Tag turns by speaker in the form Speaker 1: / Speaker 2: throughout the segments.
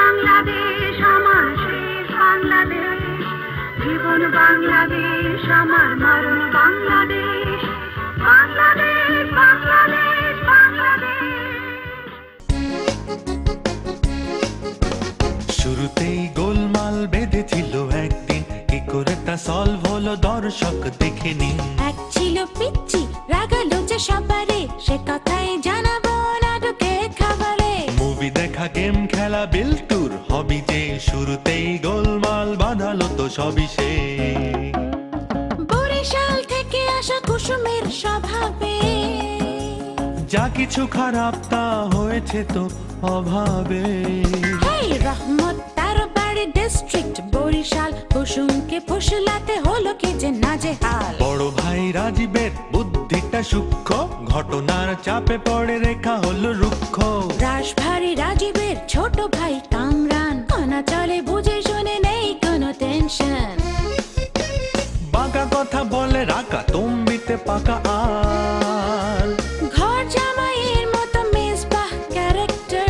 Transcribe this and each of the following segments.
Speaker 1: বাংলাদেশ আমার শেষ বাংলাদেশ, জীবন বাংলাদেশ আমার মরণ বাংলাদেশ, বাংলাদেশ বাংলাদেশ বাংলাদেশ।
Speaker 2: শুরুতেই গোলমাল বেঁধেছিল একদিন, কি করে তা সলভ হলো দর্শক দেখে নিন।
Speaker 3: এক ছিল পিচ্চি রাগালো যে সবারে, সে কথাই জানাবো নাটকে খাবারে।
Speaker 2: মুভি দেখা গেম খেলা বিলতুর হবি যে, শুরুতেই গোলমাল বাঁধালো তো সবই সে।
Speaker 3: বরিশাল থেকে আসা কুসুমের স্বভাবে,
Speaker 2: যা কিছু খারাপ তা হয়েছে তো অভাবে।
Speaker 3: হেই রহমত তার বাড়ি ডিস্ট্রিক্ট বরিশাল, কুসুমকে ফুসলাতে হলো কি যে নাজেহাল।
Speaker 2: বড় ভাই রাজীবের বুদ্ধিটা সূক্ষ্ম, ঘটনার চাপে পড়ে রেখা হলো রুক্ষ।
Speaker 3: রাশভারী রাজীবের ছোট ভাই কামরান, কানা চলে বুঝে শুনে নেই কোনো টেনশন।
Speaker 2: বাঁকা কথা বলে রাখা তম্বিতে পাকা আর,
Speaker 3: ঘর জামাইয়ের মতো মেজবাহ ক্যারেক্টার।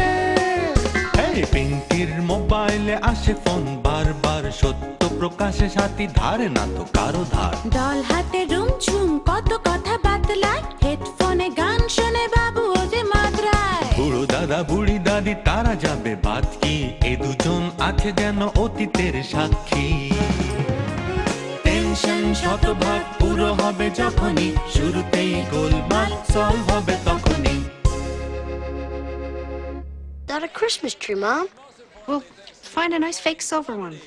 Speaker 2: এই পিঙ্কির মোবাইলে আসে ফোন বারবার, সত্য প্রকাশে সাথী ধারে না তো কারো ধার।
Speaker 3: দল হাতে রুম ঝুম কত কথা বাতলায়, হেডফোনে গান শুনে বাবু ও যে মাত্রায়।
Speaker 2: বুড়ো দাদা বুড়ি দাদি তারা যাবে বাদ কি, এ দুজন আছে যেন অতীতের সাক্ষী। টেনশন শতভাগ পুরো হবে যখনই, শুরুতেই গোলমাল সলভ হবে তখনই।
Speaker 4: Not a Christmas tree, Mom.
Speaker 5: Well, find a nice fake silver one.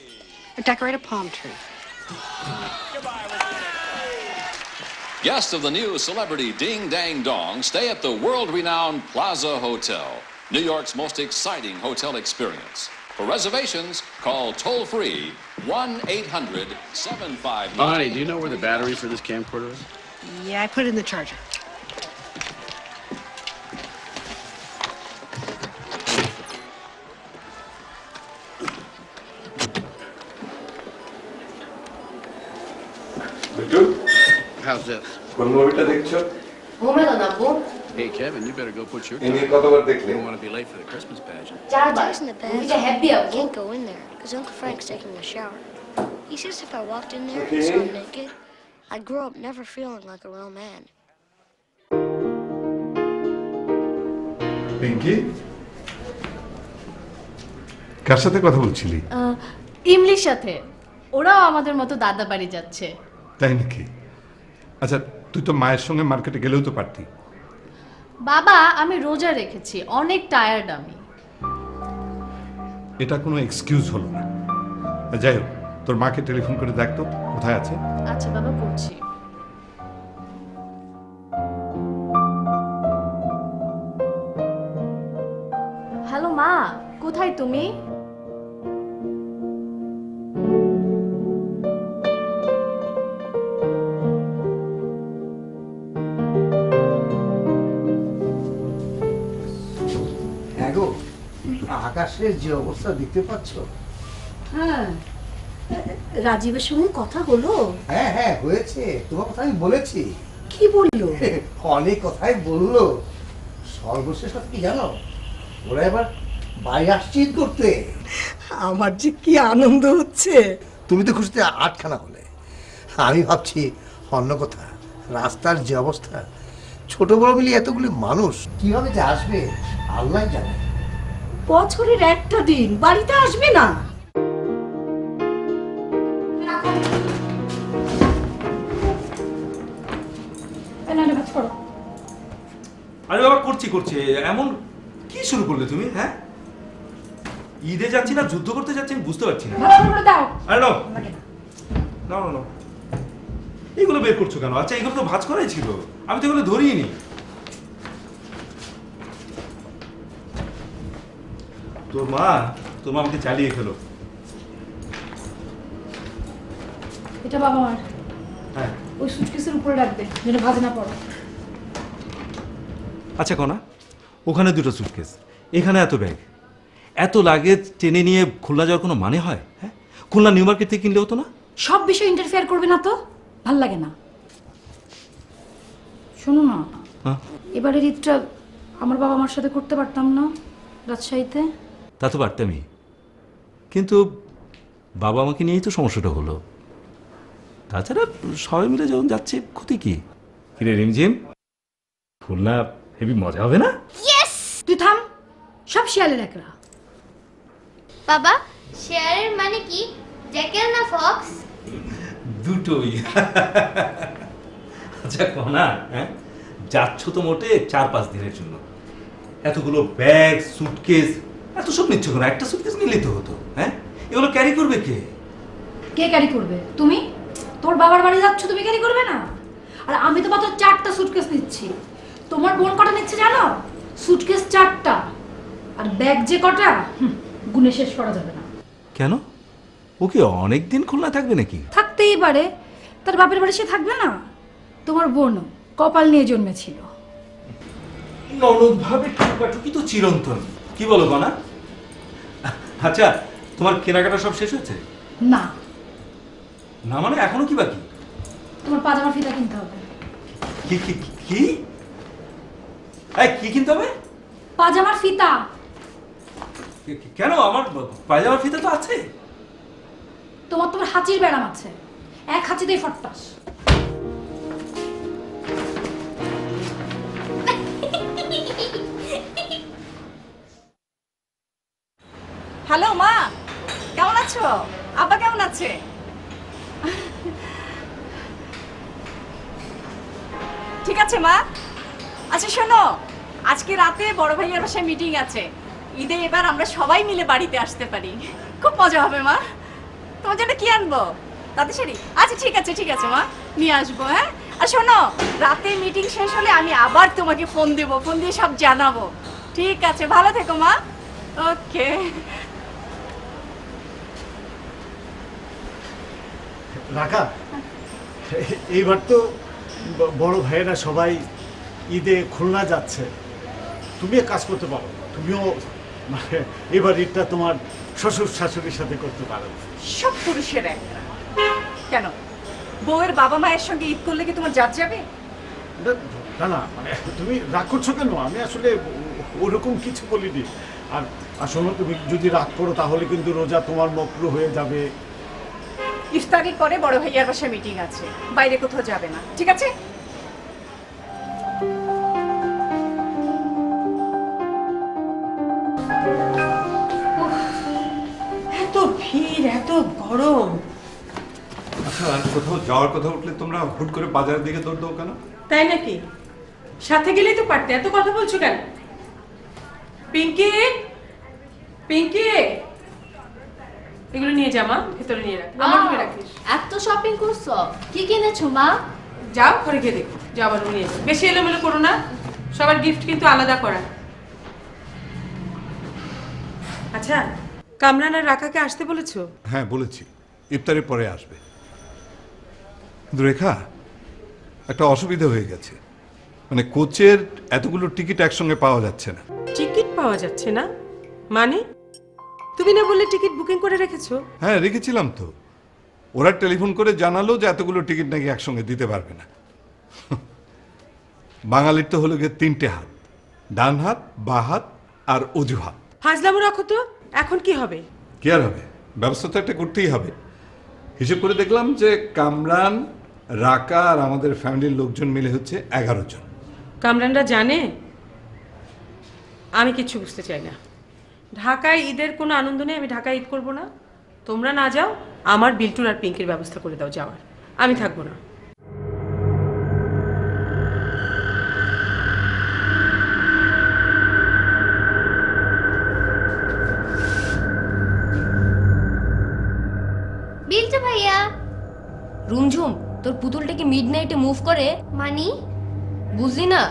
Speaker 5: Or decorate a palm tree.
Speaker 6: Guests of the new celebrity Ding Dang Dong stay at the world-renowned Plaza Hotel, New York's most exciting hotel experience. For reservations, call toll-free 1-800-759...
Speaker 7: Bonnie, do you know where the battery for this camcorder is?
Speaker 5: Yeah, I put it in the charger.
Speaker 7: How's this?
Speaker 8: কোন মুভিটা দেখছো?
Speaker 7: Hey, Kevin, you better go put your...
Speaker 8: ইনি কতবার দেখলে?
Speaker 7: You don't want to be late for the Christmas pageant.
Speaker 4: Jack's in the bed. Can't go in there because Uncle Frank's taking a shower. He says if I walked in there and saw him naked, I'd grow up never feeling like a real man.
Speaker 8: Pinki, কার সাথে কথা বলছিলি?
Speaker 9: ইমলির সাথে। ওরাও আমাদের মতো দাদা বাড়ি যাচ্ছে।
Speaker 8: তাই নাকি? আচ্ছা, তুই তো মায়ের সঙ্গে মার্কেটে গেলেও তো পারতি।
Speaker 9: বাবা, আমি রোজা রেখেছি, অনেক টায়ার্ড আমি।
Speaker 8: এটা কোনো এক্সকিউজ হলো না। যাই হোক, তোর মাকে টেলিফোন করে দেখ তো কোথায় আছে।
Speaker 9: আচ্ছা বাবা, করছি। হ্যালো মা, কোথায় তুমি?
Speaker 10: আকাশের যে অবস্থা দেখতে পাচ্ছ?
Speaker 11: হ্যাঁ, রাজীবের সঙ্গে কথা হলো?
Speaker 10: হ্যাঁ হ্যাঁ হয়েছে, তোমার কথা আমি বলেছি।
Speaker 11: কি বললো?
Speaker 10: অনেক কথাই বললো। সর্বশেষ কি জানো, ওরা এবার বাড়ি আসছে ঈদ করতে।
Speaker 11: আমার যে কি আনন্দ হচ্ছে।
Speaker 10: তুমি তো খুশিতে আটখানা হলে, আমি ভাবছি অন্য কথা। রাস্তার যে অবস্থা, ছোট বড় মিলিয়ে এতগুলি মানুষ কিভাবে যে আসবে আল্লাহ জানে।
Speaker 11: বছরের একটা দিন বাড়িতে আসবে না?
Speaker 12: আরে বাবা, করছি এমন কি শুরু করলে তুমি? হ্যাঁ, ঈদে যাচ্ছি না যুদ্ধ করতে যাচ্ছি আমি বুঝতে পারছি না। আরে নাও নাও নাও, এগুলো বের করছো কেন? আচ্ছা, এগুলো তো ভাঁজ করাই ছিল, আমি তো এগুলো ধরিয়ে নি। তোর মা আমাকে চালিয়ে খেলো।
Speaker 9: এটা বাবা মার।
Speaker 12: হ্যাঁ,
Speaker 9: ওই সুটকেসের উপরে রাখবে যেন ভাঁজে না পড়ে।
Speaker 12: আচ্ছা কনা, ওখানে দুটো সুটকেস, এখানে এত ব্যাগ, এত লাগেজ টেনে নিয়ে খুলনা যাওয়ার কোনো মানে হয়? হ্যাঁ, খুলনা নিউ মার্কেট থেকে কিনলে হতো না?
Speaker 9: সব বিষয়ে ইন্টারফেয়ার করবে না তো, ভাল লাগে না। শোনো না, এবারের ঈদটা আমার বাবা মার সাথে করতে পারতাম না রাজশাহীতে?
Speaker 12: তা তো পারতামই, কিন্তু বাবা আমাকে নিয়েই তো সমস্যাটা হলো। তাছাড়া সবাই মিলে যখন যাচ্ছে ক্ষতি কি? কিরে রিমঝিম, খুলনা হেবি মজা হবে না?
Speaker 9: ইয়েস! তুই থাম, সব শিয়ালের একরা।
Speaker 13: বাবা, শেয়ারের মানে কি? জ্যাকেল না ফক্স?
Speaker 12: দুটোই। আচ্ছা কনা, হ্যাঁ যাচ্ছ তো মোটে 4-5 দিনের জন্য, এতগুলো ব্যাগ সুটকেস এত সব নিচ্ছ কেন? একটা সুটকেস নিলেই তো হতো। হ্যাঁ, এগুলো ক্যারি করবে কে?
Speaker 9: কে ক্যারি করবে? তুমি? তোর বাবার বাড়ি যাচ্ছ, তুমি ক্যারি করবে না? আর আমি তো মাত্র 4টা সুটকেস নিচ্ছি। তোমার বোন কটা নিচ্ছে জানো? সুটকেস 4টা, আর ব্যাগ যে কটা গুনে শেষ করা যাবে না।
Speaker 12: কেন, ওকে অনেকদিন খুলনা থাকবে নাকি?
Speaker 9: থাকতেই পারে, তার বাপের বাড়ি সে থাকবে না? তোমার বোন কপাল নিয়ে জন্মেছিল।
Speaker 12: ননদ ভাবে টুকাটুকি তো চিরন্তন, কি বলো কনা? আচ্ছা, তোমার কেনাকাটা সব শেষ হয়েছে?
Speaker 9: না।
Speaker 12: না মানে এখনো কি বাকি?
Speaker 9: তোমার পাজামা ফিতা কিনতে হবে।
Speaker 12: কি কি কি? কি কিনতে হবে?
Speaker 9: পাজামার ফিতা।
Speaker 12: কেন, আমার পাজামার ফিতা তো আছে।
Speaker 9: তোমার হাঁচির ব্যারাম আছে, এক হাঁচিতেই ফট্টাস।
Speaker 11: হ্যালো মা, কেমন আছো? আব্বা কেমন আছে? ঠিক আছে মা। আচ্ছা শোনো, আজকে রাতে বড় ভাইয়ের বাসায় মিটিং আছে। ঈদে এবার আমরা সবাই মিলে বাড়িতে আসতে পারি, খুব মজা হবে মা। তোমার জন্য কি আনবো? তাতে শাড়ি? আচ্ছা ঠিক আছে ঠিক আছে মা, নিয়ে আসবো। হ্যাঁ, আর শোনো, রাতে মিটিং শেষ হলে আমি আবার তোমাকে ফোন দেবো, ফোন দিয়ে সব জানাবো। ঠিক আছে, ভালো থেকো মা। ওকে।
Speaker 14: রাখা, এইবার তো বড় ভাইয়েরা সবাই ঈদে খুলনা যাচ্ছে। তুমি এক কাজ করতে পারো, তুমিও মানে এবার ঈদটা তোমার শ্বশুর শাশুড়ির সাথে করতে পারো।
Speaker 11: সব পুরুষের একটা। কেন, বউয়ের বাবা মায়ের সঙ্গে ঈদ করলে কি তোমার জাত যাবে?
Speaker 14: না না, মানে তুমি রাগ করছো কেন? আমি আসলে ওরকম কিছু বলিনি। আর শোনো, তুমি যদি রাগ করো তাহলে কিন্তু রোজা তোমার মকরু হয়ে যাবে।
Speaker 11: ইফতারির পরে বড় ভাইয়ার বাসায় মিটিং আছে, বাইরে কোথাও যাবে না, ঠিক আছে?
Speaker 15: এত ভিড়, এত গরম।
Speaker 8: আচ্ছা, কোথাও যাওয়ার কথা উঠলে তোমরা হুট করে বাজারের দিকে দৌড় দাও কেন?
Speaker 15: তাই নাকি? সাথে গেলেই তো পারতে, এত কথা বলছো কেন? পিঙ্কি, পিঙ্কি, এগুলো নিয়ে যা মা, ভেতরে নিয়ে রাখ, আমার রুমে রাখিস।
Speaker 9: এত শপিং করছো, কি কিনেছো মা?
Speaker 15: যাও ঘরে গিয়ে দেখো, যাও আমার রুমে নিয়ে যাও। বেশি এলোমেলো করো না, সবার গিফট কিন্তু আলাদা করা। আচ্ছা, কামরান আর রাকাকে আসতে বলেছো?
Speaker 8: হ্যাঁ বলেছি, ইফতারের পরে আসবে। কিন্তু রেখা, একটা অসুবিধা হয়ে গেছে। মানে কোচের এতগুলো টিকিট একসঙ্গে পাওয়া যাচ্ছে না।
Speaker 15: টিকিট পাওয়া যাচ্ছে না মানে? তুমি না বললে টিকিট বুকিং করে রেখেছো?
Speaker 8: হ্যাঁ রেখেছিলাম তো। ওরা টেলিফোন করে জানালো যে এতগুলো টিকিট নাকি একসঙ্গে দিতে পারবে না। বাঙালির তো হলো গিয়ে 3টে হাত, ডান হাত, বাঁ হাত আর অজুহাত।
Speaker 15: ফাজলামো রাখো তো, এখন কি হবে?
Speaker 8: কি আর হবে, ব্যবস্থা তো একটা করতেই হবে। হিসেব করে দেখলাম যে কামরান, রাকা আর আমাদের ফ্যামিলির লোকজন মিলে হচ্ছে 11 জন।
Speaker 15: কামরানরা জানে? আমি কিচ্ছু বুঝতে চাই না। ঢাকায় ঈদের কোনো আনন্দ নেই, আমি ঢাকায় ঈদ করবো না। তোমরা না যাও, আমার বিল্টুর আর পিঙ্কির ব্যবস্থা করে দাও যাওয়ার, আমি থাকবো না।
Speaker 13: বিল্টু ভাইয়া।
Speaker 16: রুমঝুম, তোর পুতুলটা কি মিডনাইটে মুভ করে?
Speaker 13: মানি?
Speaker 16: বুঝলি না,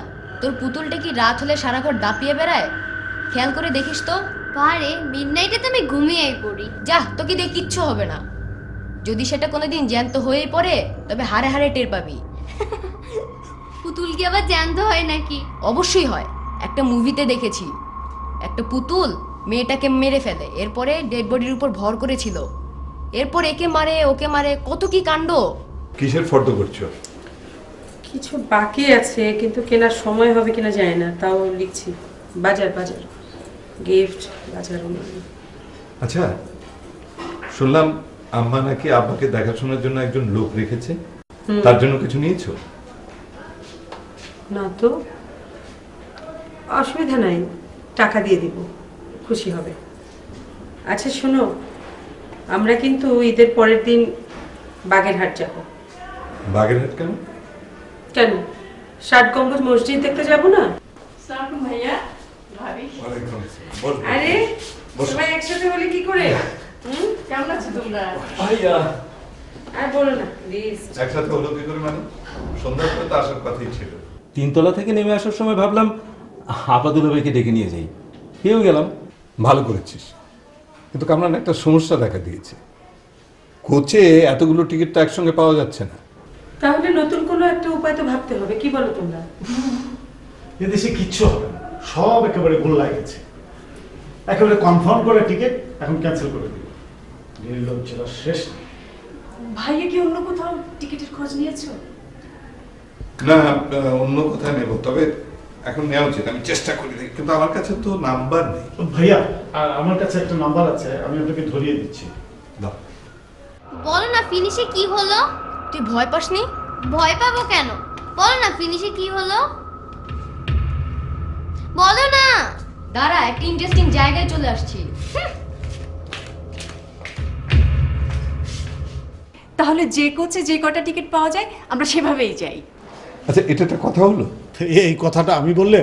Speaker 16: তোর পুতুলটা কি রাত হলে সারা ঘর দাপিয়ে বেড়ায়? খেয়াল করে দেখিস তো।
Speaker 13: পারে, মিডনাইটে তো আমি ঘুমিয়েই পড়ি।
Speaker 16: যা, তোকে দিয়ে কিচ্ছু হবে না। যদি সেটা কোনোদিন জ্যান্ত হয়েই পড়ে, তবে হারে হারে টের পাবি।
Speaker 13: পুতুল কি আবার জ্যান্ত হয় নাকি?
Speaker 16: অবশ্যই হয়। একটা মুভিতে দেখেছি, একটা পুতুল মেয়েটাকে মেরে ফেলে, এরপরে ডেড বডির উপর ভর করেছিল, এরপর একে মারে ওকে মারে, কত কি কাণ্ড।
Speaker 8: কিসের ফর্দ করছো?
Speaker 15: কিছু বাকি আছে, কিন্তু কেনার সময় হবে কিনা জানি না, তাও লিখছি। বাজার বাজার, গিফট, বাজার।
Speaker 8: আচ্ছা, শুনলাম আম্মা নাকি আব্বাকে দেখাশোনার জন্য একজন লোক রেখেছে, তার জন্য কিছু নিয়েছো?
Speaker 15: না তো, অসুবিধা নাই, টাকা দিয়ে দিব, খুশি হবে। আচ্ছা শোনো, আমরা কিন্তু ঈদের পরের দিন বাগেরহাট যাব।
Speaker 8: বাগেরহাট কেন?
Speaker 15: কেন, ৬০ গম্বুজ মসজিদ দেখতে যাব না?
Speaker 11: ভাইয়া ভাবি,
Speaker 15: আরে সবাই একসাথে হলে কি করে?
Speaker 11: কেমন আছো তোমরা?
Speaker 12: ভাইয়া
Speaker 15: আর বলো না প্লিজ।
Speaker 8: একসাথে হলো কি করে মানে? সন্ধ্যার পরে তো আসার কথাই ছিল।
Speaker 12: 3 তলা থেকে নেমে আসার সময় ভাবলাম আপাদুল ভাইকে ডেকে নিয়ে যাই, পেয়েও গেলাম।
Speaker 8: ভালো করেছিস, কিন্তু কামরান একটা সমস্যা দেখা দিয়েছে। কোচে এতগুলো টিকিট তো একসঙ্গে পাওয়া যাচ্ছে না।
Speaker 15: তাহলে নতুন কোনো একটা উপায় তো ভাবতে হবে, কি বলো তোমরা?
Speaker 14: এদেশে কিচ্ছু হবে না, সব একেবারে গোল্লায় গেছে। একেবারে কনফার্ম করে টিকিট এখন ক্যান্সেল করে দিল। নির্লজ্জ ছিল শেষ।
Speaker 11: ভাইয়া কি অন্য কোথাও টিকিটের খোঁজ নিয়েছো?
Speaker 8: না, অন্য কোথায় নেব, তবে এখন নেওয়া উচিত। আমি চেষ্টা করি, কিন্তু আমার কাছে তো নাম্বার নেই।
Speaker 14: ভাইয়া, আর আমার কাছে একটা নাম্বার আছে, আমি আপনাকে ধরিয়ে দিচ্ছি।
Speaker 8: দাও।
Speaker 13: বলো না ফিনিশে কি হলো?
Speaker 16: তুই ভয় পাসনি?
Speaker 13: ভয় পাবো কেন? বলো না ফিনিশে কি হলো? বলো না।
Speaker 16: দাঁড়া, একটা ইন্টারেস্টিং জায়গায় চলে আসছি।
Speaker 11: তাহলে যে কোচে যে কটা টিকিট পাওয়া যায় আমরা সেভাবেই যাই।
Speaker 8: আচ্ছা, এটা একটা কথা হলো?
Speaker 14: এই কথাটা আমি বললে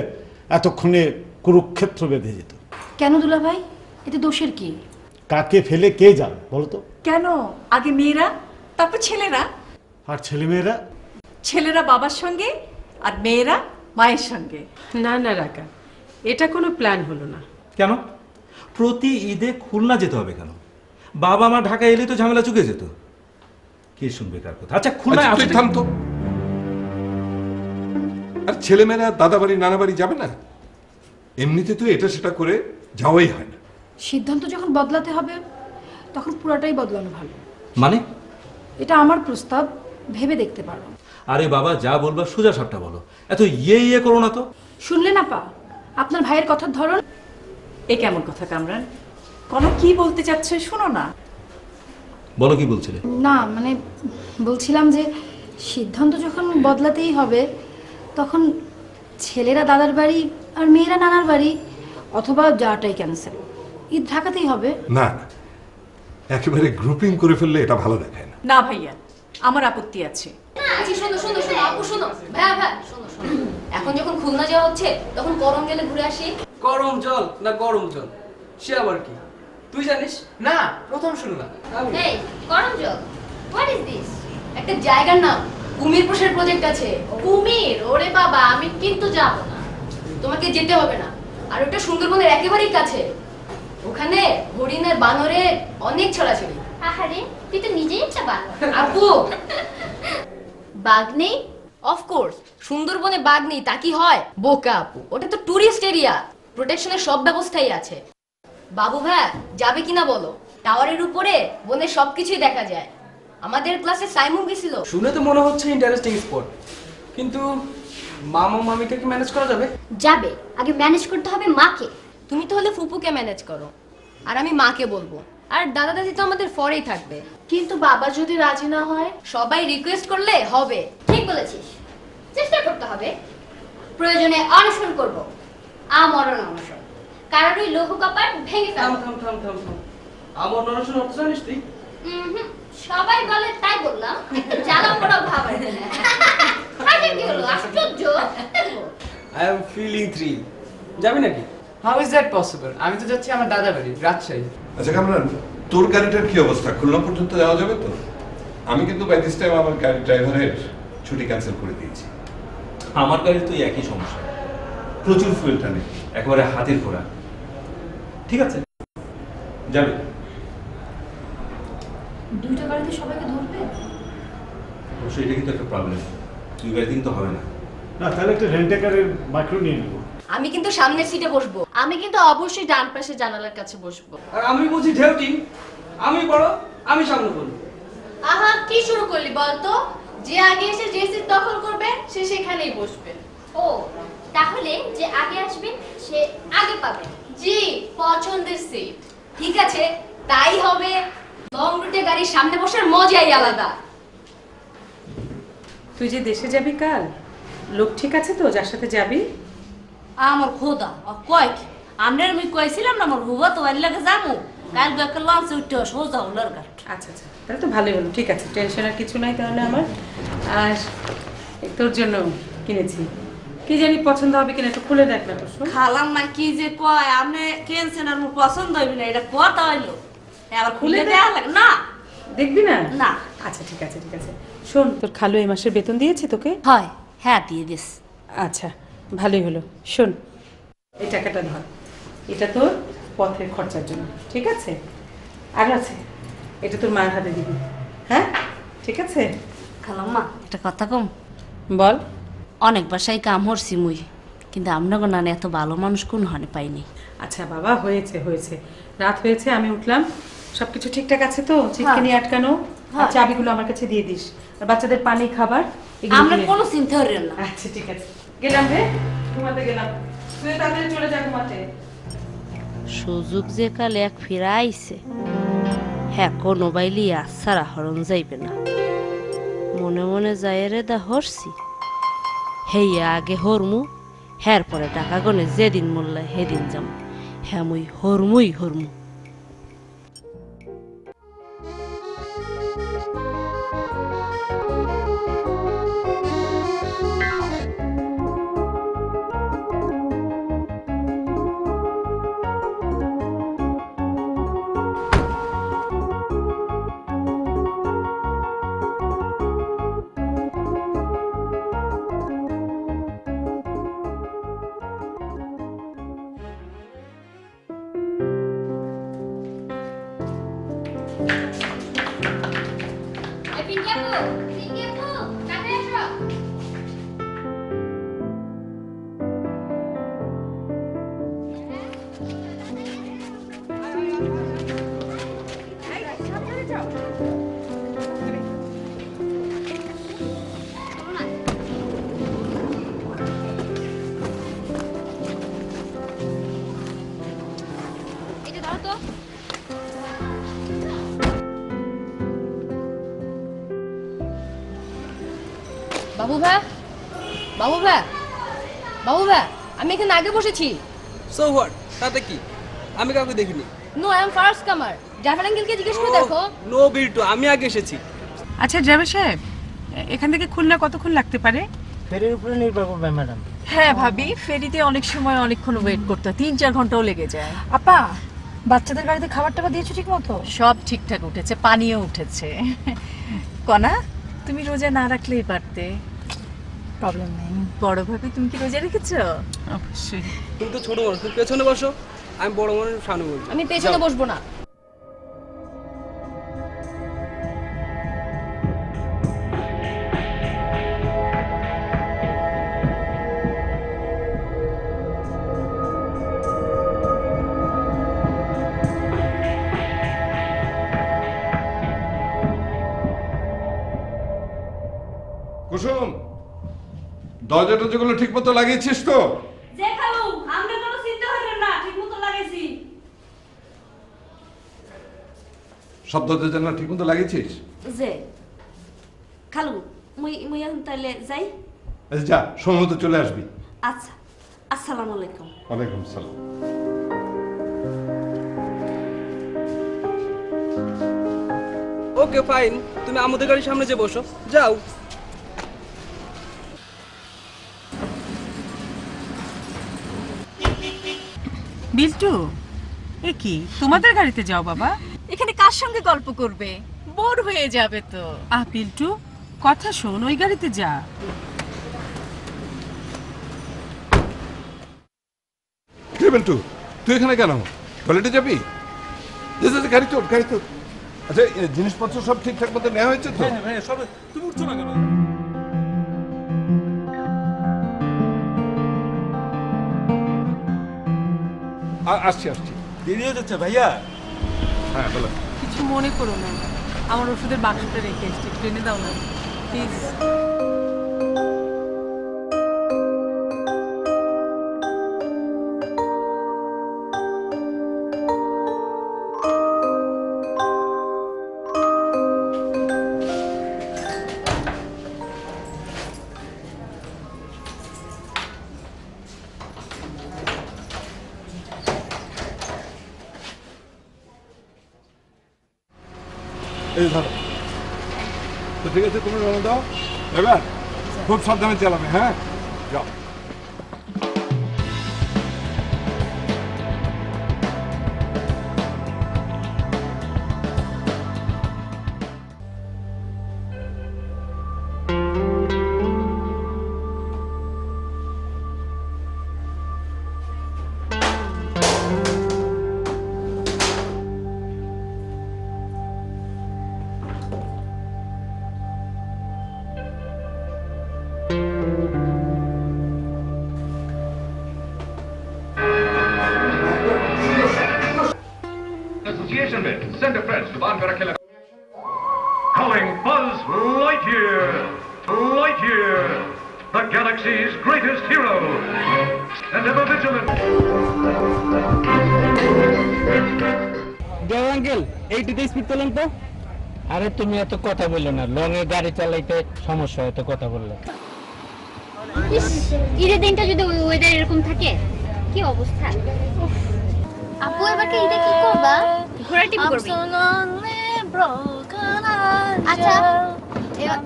Speaker 14: এতক্ষণে কুরুক্ষেত্র বেঁধে যেত।
Speaker 9: কেন দুলা ভাই, এতে দোষের কি?
Speaker 14: কাকে ফেলে কে যান বলো তো?
Speaker 11: কেন, আগে মেয়েরা, তারপর ছেলেরা।
Speaker 14: আর ছেলেমেয়েরা?
Speaker 11: ছেলেরা বাবার সঙ্গে আর মেয়েরা মায়ের সঙ্গে।
Speaker 15: না না রাকা, এটা কোনো প্ল্যান হলো না।
Speaker 12: কেন? প্রতি ঈদে খুলনা যেতে হবে কেন? বাবা মা ঢাকায় এলে তো ঝামেলা চুকে যেত। কে শুনবে কার কথা? আচ্ছা খুলনায়
Speaker 8: তুই থাম তো। আর ছেলেমেয়েরা দাদা বাড়ি নানা বাড়ি যাবে না? এমনিতে তো এটা সেটা করে যাওয়াই হয় না।
Speaker 9: সিদ্ধান্ত যখন বদলাতে হবে তখন পুরাটাই বদলানো ভালো।
Speaker 12: মানে?
Speaker 9: এটা আমার প্রস্তাব, ভেবে দেখতে পারো।
Speaker 12: আরে বাবা, যা বলবা সোজা সাপটা বলো, এত ইয়ে করো না তো।
Speaker 9: শুনলে না পা, আপনার ভাইয়ের কথার ধরন।
Speaker 11: এ কেমন কথা কামরান? কোনো কি বলতে চাচ্ছে শোনো না।
Speaker 12: বলো, কি বলছিলে?
Speaker 9: না মানে বলছিলাম যে সিদ্ধান্ত যখন বদলাতেই হবে তখন ছেলেরা দাদার বাড়ি আর মেয়েরা নানার বাড়ি, অথবা যাওয়াটাই ক্যান্সেল। ঈদ ঢাকাতেই হবে।
Speaker 8: না না, একেবারে গ্রুপিং করে ফেললে এটা ভালো দেখায় না।
Speaker 11: না ভাইয়া, আমার আপত্তি আছে।
Speaker 16: আচ্ছা শোনো শোনো শোনো আপু, শোনো ভাই ভাই, শোনো শোনো, এখন যখন খুলনা যাওয়া হচ্ছে তখন করম গেলে ঘুরে আসি।
Speaker 7: গরম জল না গরম জল, সে আবার কি? তুই জানিস? না, প্রথম শুনলাম।
Speaker 16: এই করম জল, হোয়াট ইজ দিস? একটা জায়গার নাম কুমির পোষার প্রজেক্ট আছে। কুমির? ওরে বাবা, আমি কিন্তু যাব না, তোমাকে যেতে হবে না। আর ওটা সুন্দরবনের একেবারেই কাছে, ওখানে হরিণের বানরের অনেক ছড়াছড়ি।
Speaker 13: আহারে, তুই তো নিজেই একটা বানর।
Speaker 16: আপু,
Speaker 13: বাঘ নেই?
Speaker 16: অফকোর্স, সুন্দরবনে বাঘ নেই তা কি হয়? বোকা আপু, ওটা তো টুরিস্ট এরিয়া, প্রোটেকশনের সব ব্যবস্থাই আছে। বাবু ভাই যাবে কিনা বলো? টাওয়ারের উপরে বনের সবকিছুই দেখা যায়। আমাদের ক্লাসে সাইমুন গেছিল।
Speaker 7: শুনে তো মনে হচ্ছে ইন্টারেস্টিং স্পট, কিন্তু মামা মামিকে কি ম্যানেজ করা যাবে?
Speaker 13: যাবে, আগে ম্যানেজ করতে হবে মাকে।
Speaker 16: তুমি তো হলে ফুপুকে ম্যানেজ করো, আর আমি মাকে বলবো। আর দাদা দাদি তো আমাদের ফরেই থাকবে।
Speaker 13: কিন্তু বাবা যদি রাজি না হয়?
Speaker 16: সবাই রিকোয়েস্ট করলে হবে।
Speaker 13: ঠিক বলেছিস, চেষ্টা করতে হবে। প্রয়োজনে অনশন করব, আমরণ অনশন। কারণ ওই লৌহ কপাট ভেঙে ফেলবো।
Speaker 7: আমার অনশন অর্থ জানিস তুই?
Speaker 13: সবাই বলে তাই বললাম, একটু জ্বালা পোড়া ভাব আছে। আরে কি হলো, আশ্চর্য।
Speaker 7: I am feeling thrill. যাবি নাকি? How is that possible? আমি তো যাচ্ছি আমার দাদা বাড়ি রাজশাহী।
Speaker 8: আচ্ছা কামরান, তোর গাড়িটার কি অবস্থা? খুলনা পর্যন্ত যাওয়া যাবে তো? আমি কিন্তু বাই দিস টাইম আমার গাড়ি ড্রাইভারের ছুটি ক্যান্সেল করে দিয়েছি।
Speaker 12: আমার গাড়ির তো একই সমস্যা, প্রচুর ফুয়েল টানে, একেবারে হাতের ঘোড়া। ঠিক আছে, যাবে।
Speaker 9: দুইটা গাড়িতে সবাইকে ধরবে?
Speaker 12: অবশ্যই এটা কিন্তু একটা প্রবলেম, 2 গাড়ি কিন্তু হবে না।
Speaker 14: না, তাহলে একটা রেন্টাকারের মাইক্রো নিয়ে নেব।
Speaker 16: আমি কিন্তু সামনের সিটে বসবো।
Speaker 13: আমি কিন্তু অবশ্যই ডান পাশে জানালার কাছে বসবো।
Speaker 7: আর আমি বুঝি ঢেউটি, আমি বড়, আমি সামনে বলবো।
Speaker 13: আহা, কি শুরু করলি বলতো? যে আগে এসে যে সিট দখল করবে সে সেখানেই বসবে। ও, তাহলে যে আগে আসবে সে আগে পাবে।
Speaker 16: জি, পছন্দের সিট। ঠিক আছে, তাই হবে। লং রুটে গাড়ির সামনে বসার মজাই আলাদা।
Speaker 15: তুই যে দেশে যাবি কাল, লোক ঠিক আছে তো যার সাথে যাবি?
Speaker 17: আমার খোদা কয় কি আমরা আমি কইছিলাম না আমার হুবা তো আর লাগে যামু কাল একটা লঞ্চে উঠতে সোজা হলার ঘাট।
Speaker 15: আচ্ছা আচ্ছা, তাহলে তো ভালোই হলো। ঠিক আছে, টেনশন আর কিছু নাই তাহলে আমার। আর তোর জন্য কিনেছি, কি জানি পছন্দ হবে কিনা, একটু খুলে দেখ না তো।
Speaker 17: খালাম মা কি যে কয় আপনি কেনছেন আর মোর পছন্দ হইবে না, এটা কথা হইলো আবার খুলে দেয়া লাগে না।
Speaker 15: দেখবি না?
Speaker 17: না।
Speaker 15: আচ্ছা ঠিক আছে ঠিক আছে। শোন, তোর খালু এই মাসের বেতন দিয়েছে তোকে?
Speaker 17: হয়, হ্যাঁ দিয়ে দিস।
Speaker 15: আচ্ছা ভালোই হলো। শোন, এই টাকাটা ধর, এটা তোর পথের খরচার জন্য, ঠিক আছে? আর আছে, এটা তোর মায়ের হাতে দিবি, হ্যাঁ ঠিক আছে?
Speaker 17: খালাম্মা একটা কথা কম।
Speaker 15: বল।
Speaker 17: অনেক বাসায় কাম হরছি মুই, কিন্তু আপনাকে না এত ভালো মানুষ কোন হানে পাইনি।
Speaker 15: আচ্ছা বাবা, হয়েছে হয়েছে, রাত হয়েছে, আমি উঠলাম, সবকিছু ঠিকঠাক আছে তো? চিটকানি আটকানো আর চাবিগুলো আমার কাছে দিয়ে দিস, আর বাচ্চাদের পানি খাবার
Speaker 17: আমরা কোনো চিন্তা করেন না।
Speaker 15: আচ্ছা ঠিক আছে, গেলাম রে, ঘুমাতে গেলাম। তুই তাড়াতাড়ি চলে যা ঘুমাতে।
Speaker 17: সুযোগ যে কাল এক ফিরা আইছে, হ্যাঁ কোনো বাইলি আসারা হরণ যাইবে না। মনে মনে যায় রে দা হরছি, হেই আগে হরমু, হ্যার পরে টাকা গনে যেদিন মোল্লা সেদিন যাম, হ্যাঁ মুই হরমুই হরমু।
Speaker 16: বাবু ভাই, বাবু ভাই, বাবু ভাই, আমি এখানে আগে বসেছি।
Speaker 18: সো হোয়াট, তাতে কি? আমি কাউকে দেখিনি।
Speaker 16: নো, আই এম ফার্স্ট কামার। ড্রাইভার আঙ্কেলকে জিজ্ঞেস করে দেখো।
Speaker 18: নো বিল্টু, আমি আগে এসেছি।
Speaker 15: আচ্ছা ড্রাইভার সাহেব, এখান থেকে খুলনা কতক্ষণ লাগতে পারে?
Speaker 19: ফেরির উপরে নির্ভর করবে ম্যাডাম।
Speaker 11: হ্যাঁ ভাবি, ফেরিতে অনেক সময় অনেকক্ষণ ওয়েট করতে হয়, 3-4 ঘন্টাও লেগে যায়।
Speaker 9: আপা, বাচ্চাদের গাড়িতে খাবার টাবার দিয়েছো ঠিক মতো?
Speaker 11: সব ঠিকঠাক উঠেছে, পানিও উঠেছে। কনা, তুমি রোজা না রাখলেই পারতে।
Speaker 9: প্রবলেম নেই।
Speaker 11: বড় ভাবি, তুমি কি রোজা রেখেছো?
Speaker 15: অবশ্যই।
Speaker 18: তুমি তো ছোট মানুষ, তুমি পেছনে বসো, আমি বড় মানুষ সামনে বসবো।
Speaker 16: আমি পেছনে বসবো না।
Speaker 8: কুসুম, দরজা টরজাগুলো ঠিক মতো লাগিয়েছিস তো?
Speaker 17: যে খালু, আমরা কোনো চিন্তা করেন না, ঠিকমতো লাগাইছি।
Speaker 8: সব দরজা জানলা ঠিক মতো লাগিয়েছিস?
Speaker 17: যে খালু, মুই এখন তাহলে যাই।
Speaker 8: আচ্ছা যা, সময় মতো চলে আসবি।
Speaker 17: আচ্ছা, আসসালামু আলাইকুম।
Speaker 8: ওয়ালাইকুম সালাম।
Speaker 18: ওকে ফাইন, তুমি আমাদের গাড়ির সামনে যে বসো, যাও।
Speaker 15: বিল্টু, এ কি তোমাদের গাড়িতে যাও বাবা?
Speaker 11: এখানে কার সঙ্গে গল্প করবে? বোর হয়ে যাবে তো।
Speaker 15: বিল্টু, কথা শোন, ওই গাড়িতে যা।
Speaker 8: কে বিল্টু, তুই এখানে কেন? টয়লেটে যাবি? গাড়ি তোর, গাড়ি তোর। আচ্ছা, জিনিসপত্র সব ঠিকঠাক মতো নেওয়া হয়েছে তো?
Speaker 12: হ্যাঁ সব। তুমি উঠছো না কেন?
Speaker 8: আসছি আসছি।
Speaker 12: দেরি হয়ে যাচ্ছে ভাইয়া।
Speaker 8: হ্যাঁ বলো।
Speaker 15: কিছু মনে করো না, আমার ওষুধের বাক্সটা রেখে এসছি, ট্রেনে দাও না প্লিজ।
Speaker 8: এই ধরো। তো ঠিক আছে, তুমি রওনা দাও। এবার খুব সাবধানে চালাবে, হ্যাঁ? যাও।
Speaker 20: Association with Center Friends to Van Karakela. Calling Buzz Lightyear. Lightyear, the galaxy's greatest hero. And ever vigilant.
Speaker 19: দেও আঙ্কেল, এইটিতে স্পিড তোলেন তো। আরে তুমি এত কথা বললো না, লং এ গাড়ি চালাইতে সমস্যা, এত কথা বললে।
Speaker 13: ঈদের দিনটা যদি ওয়েদার এরকম থাকে, কি অবস্থা। আপু এবার কি ঈদে কি করবা? ঘোড়া টিপ করবি? আচ্ছা,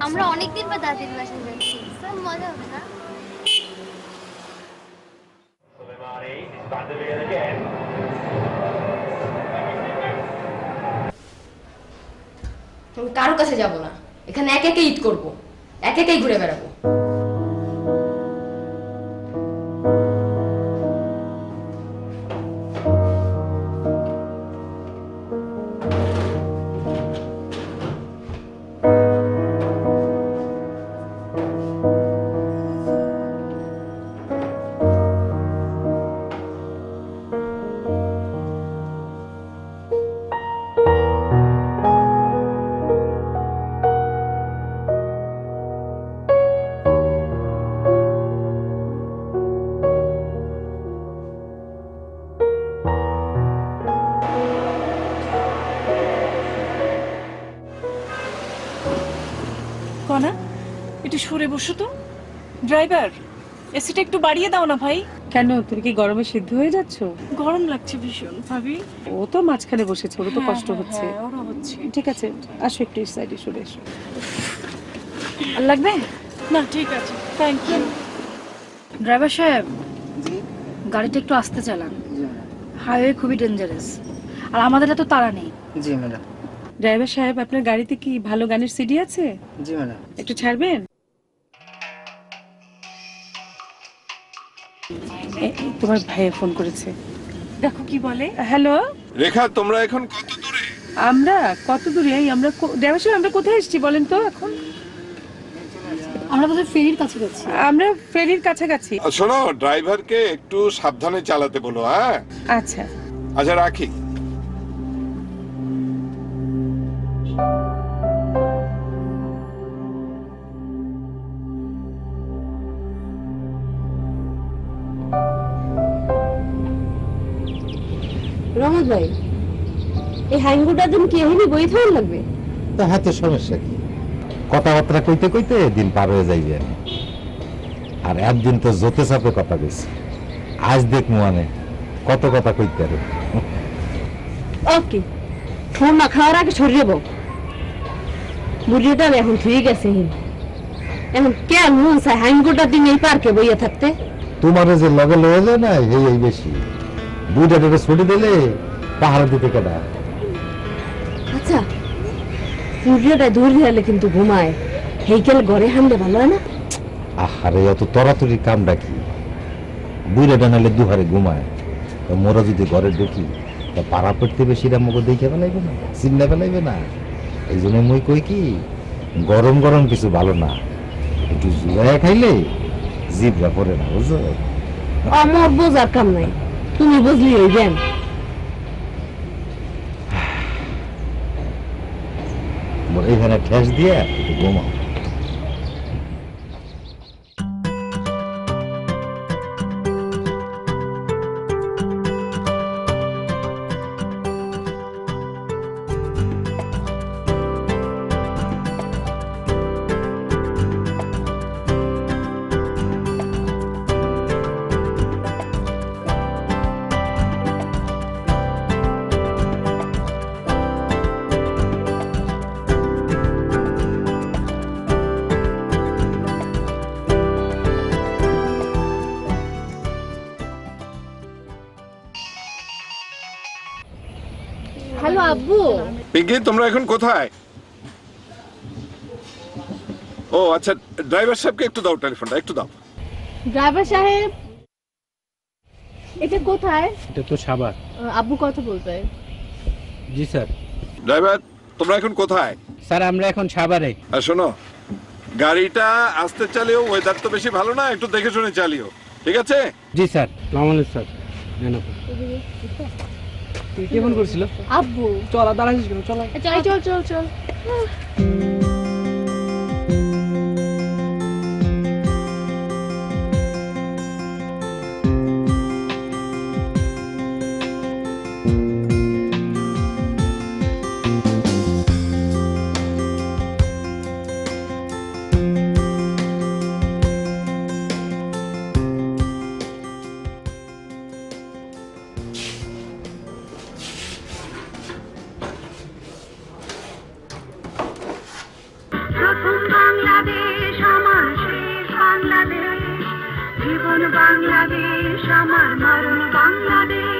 Speaker 13: আমরা অনেকদিন পর দাদির বাসায় যাচ্ছি, মজা হবে না?
Speaker 16: কারো কাছে যাব না, এখানে একে একে ঈদ করবো, একে একেই ঘুরে বেড়াবো।
Speaker 11: কনা, একটু সরে বসো তো। ড্রাইভার, এসিটা একটু বাড়িয়ে দাও না ভাই।
Speaker 15: কেন, তুমি কি গরমে সিদ্ধ হয়ে যাচ্ছ?
Speaker 11: গরম লাগছে ভীষণ ভাবি।
Speaker 15: ও তো মাঝখানে বসেছে, ওর তো কষ্ট হচ্ছে।
Speaker 11: ওরা হচ্ছে।
Speaker 15: ঠিক আছে, আসো একটু এই সাইডে সরে এসো।
Speaker 9: আর লাগবে
Speaker 11: না? ঠিক আছে, থ্যাংক ইউ।
Speaker 9: ড্রাইভার সাহেব, গাড়িটা একটু আস্তে চালান, হাইওয়ে খুবই ডেঞ্জারাস, আর আমাদের এত তাড়া নেই।
Speaker 19: জি ম্যাডাম।
Speaker 15: ড্রাইভার সাহেব, আপনার গাড়িতে কি ভালো গানের সিডি আছে?
Speaker 19: জি ম্যাডাম।
Speaker 15: একটু ছাড়বেন? তোমার ভাইয়া ফোন করেছে,
Speaker 11: দেখো কি বলে।
Speaker 15: হ্যালো
Speaker 8: রেখা, তোমরা এখন কত দূরে?
Speaker 15: আমরা কত দূরে? আমরা ড্রাইভার সাহেব, আমরা কোথায় এসেছি বলেন তো? এখন
Speaker 9: আমরা তো ফেরির কাছে যাচ্ছি।
Speaker 15: আমরা ফেরির কাছাকাছি।
Speaker 8: শোনো, ড্রাইভারকে একটু সাবধানে চালাতে বলো, হ্যাঁ?
Speaker 15: আচ্ছা
Speaker 8: আচ্ছা, রাখি।
Speaker 17: রহমত ভাই, এই হ্যাঙ্গুটার দিন কি এহিনি বই থাকার লাগবে?
Speaker 21: তা হাতে সমস্যা কি, কথাবার্তা কইতে কইতে দিন পার হয়ে যাইবে। আর একদিন তো জোতে চাপে কথা কইছি, আজ দেখ মানে কত কথা কইতে পারে।
Speaker 17: ওকে, ফোন না খাওয়ার আগে সরিয়ে বল। বুড়িটা এখন ঠিক আছে, এখন কেন মন চায় হ্যাঙ্গুটার দিন এই পার্কে বইয়া থাকতে?
Speaker 21: তোমার যে লগে লয়ে যায় না, এই বেশি বুড়াটাকে ছুটি দিলে পাহাড় দিতে কেনা।
Speaker 17: আচ্ছা, সূর্যটা দূর হলে কিন্তু ঘুমায়, হেইকেল ঘরে হামলে ভালো হয় না?
Speaker 21: আহারে, অত তরাতরি কামটা কি? বুড়াটা নাহলে দুহারে ঘুমায়, মোরা যদি ঘরে ঢুকি তা পাড়া পড়তে বেশিরা মুখে দেখে ফেলাইবে না, চিন্না ফেলাইবে না। এই জন্য মই কই কি, গরম গরম কিছু ভালো না, একটু জুড়াইয়া খাইলে জিভরা পড়ে না, বুঝছো?
Speaker 17: আমার বোঝার কাম নাই, তুমি বুঝলি হইবেন।
Speaker 21: এখানে ঠেস দিয়ে একটু ঘুমাও।
Speaker 13: হ্যালো আব্বু।
Speaker 8: পিঙ্কি তোমরা এখন কোথায়? ও আচ্ছা, ড্রাইভার সাহেবকে একটু দাও টেলিফোনটা, একটু দাও।
Speaker 13: ড্রাইভার সাহেব, এটা কোথায়?
Speaker 19: এটা তো সাভার।
Speaker 13: আব্বু কথা বলবে।
Speaker 19: জি স্যার।
Speaker 8: ড্রাইভার তোমরা এখন কোথায়?
Speaker 19: স্যার আমরা এখন সাভারে।
Speaker 8: আর শোনো, গাড়িটা আস্তে চালিও, ওয়েদার তো বেশি ভালো না, একটু দেখে শুনে চালিও, ঠিক আছে?
Speaker 19: জি স্যার। সালামালাইকুম স্যার।
Speaker 18: তুই কে ফোন করছিল?
Speaker 13: আব্বু।
Speaker 18: চল, দাঁড়াইছিস কেন? চল
Speaker 13: চল চল চল।
Speaker 1: প্রথম বাংলাদেশ আমার শেষ বাংলাদেশ, জীবন বাংলাদেশ আমার মরণ বাংলাদেশ।